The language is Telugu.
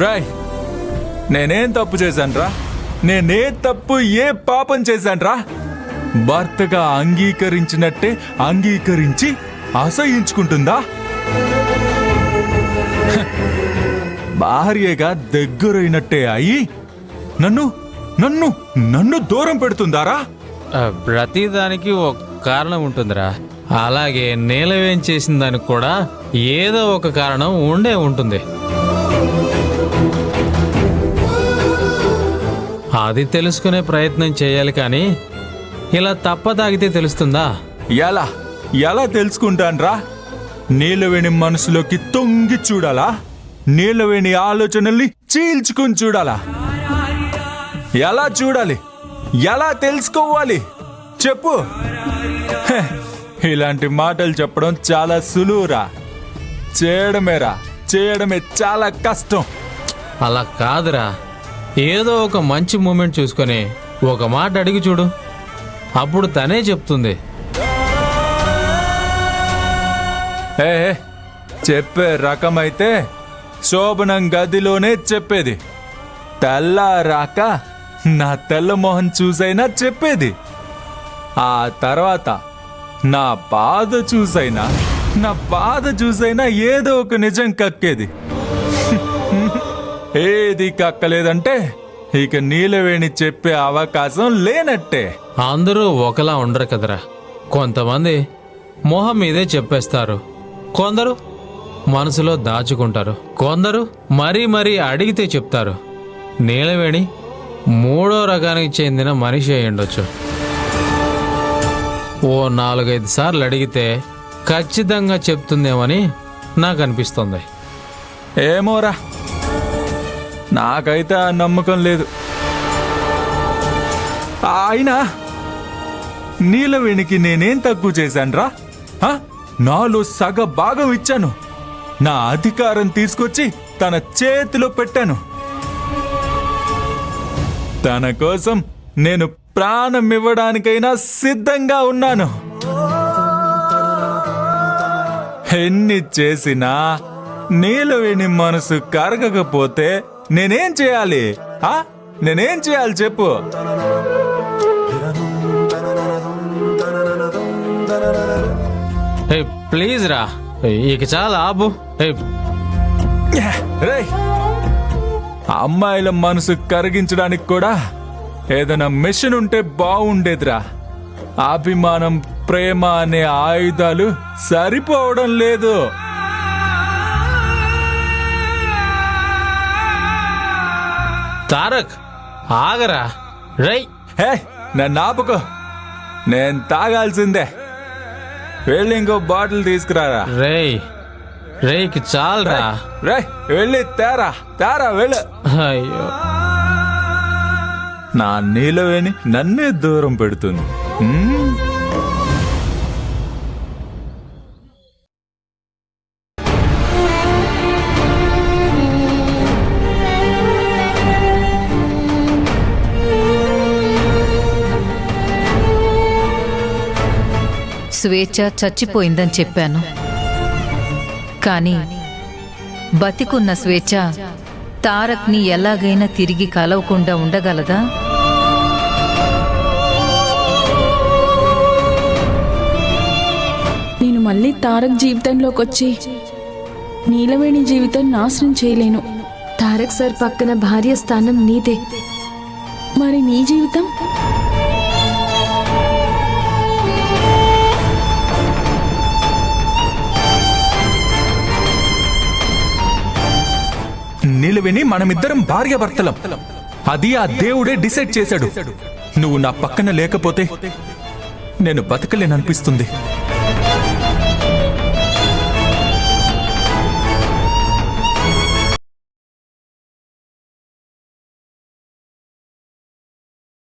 రాయ్, నేనేం తప్పు చేశానురా? నేనే తప్పు ఏ పాపం చేశానురా? భర్తగా అంగీకరించినట్టే అంగీకరించి అసహించుకుంటుందా? భార్యగా దగ్గరైనట్టే అయి నన్ను నన్ను నన్ను దూరం పెడుతుందారా? ప్రతిదానికి ఒక కారణం ఉంటుందిరా. అలాగే నీలవేం చేసిన దానికి కూడా ఏదో ఒక కారణం ఉండే ఉంటుంది. అది తెలుసుకునే ప్రయత్నం చేయాలి, కానీ ఇలా తప్పదాగితే తెలుస్తుందా? ఎలా ఎలా తెలుసుకుంటాన్రా? నీలవేణి మనసులోకి తొంగి చూడాలా? నీలవేణి ఆలోచనల్ని చీల్చుకుని చూడాలా? ఎలా చూడాలి? ఎలా తెలుసుకోవాలి? చెప్పు. ఇలాంటి మాటలు చెప్పడం చాలా సులువురా, చేయడమే చాలా కష్టం. అలా కాదురా, ఏదో ఒక మంచి మూమెంట్ చూసుకొని ఒక మాట అడిగి చూడు, అప్పుడు తనే చెప్తుంది. ఏ చెప్పే రకమైతే శోభనం గదిలోనే చెప్పేది. తెల్లారాక నా తెల్ల మొహం చూసైనా చెప్పేది. ఆ తర్వాత నా బాధ చూసైనా ఏదో ఒక నిజం కక్కేది. ఏది కక్కలేదంటే ఇక నీలవేణి చెప్పే అవకాశం లేనట్టే. అందరూ ఒకలా ఉండరు కదరా. కొంతమంది మొహం మీదే చెప్పేస్తారు, కొందరు మనసులో దాచుకుంటారు, కొందరు మరీ అడిగితే చెప్తారు. నీలవేణి మూడో రకానికి చెందిన మనిషి అయి ఉండొచ్చు. ఓ 4-5 సార్లు అడిగితే ఖచ్చితంగా చెప్తుందేమని నాకు అనిపిస్తుంది. ఏమోరా, నాకైతే ఆ నమ్మకం లేదు. అయినా నీలవేణికి నేనేం తక్కువ చేశానురా? నాలో సగ భాగం ఇచ్చాను. నా అధికారం తీసుకొచ్చి తన చేతిలో పెట్టాను. తన కోసం నేను ప్రాణం ఇవ్వడానికైనా సిద్ధంగా ఉన్నాను. ఎన్ని చేసినా నీలవేణి మనసు కరగకపోతే నేనేం చేయాలి? నేనేం చేయాలి చెప్పు. ప్లీజ్ రా, ఇక చాలా ఆపు. అమ్మాయిల మనసు కరిగించడానికి కూడా ఏదైనా మిషన్ ఉంటే బాగుండేదిరా. అభిమానం, ప్రేమ అనే ఆయుధాలు సరిపోవడం లేదు. తారక్ ఆగరా. రై నన్ను ఆపుకో, నేను తాగాల్సిందే. వెళ్ళి ఇంకో బాటిల్ తీసుకురారా. రేకి చాలరా. వెళ్ళి తేరా వెళ్ళు. అయ్యో, నా నీలవేణి నన్నే దూరం పెడుతుంది. స్వేచ్ఛ చచ్చిపోయిందని చెప్పాను, కానీ బతికున్న స్వేచ్ఛ తారక్ని ఎలాగైనా తిరిగి కలవకుండా ఉండగలదా? నేను మళ్ళీ తారక్ జీవితంలోకి వచ్చి నీలవేణి జీవితం నాశనం చేయలేను. తారక్ సార్ పక్కన భార్య స్థానం నీదే. మరి నీ జీవితం? నీలవేణి మనమిద్దరం భార్యాభర్తలం. అది ఆ దేవుడే డిసైడ్ చేశాడు. నువ్వు నా పక్కన లేకపోతే నేను బతకలేననిపిస్తుంది.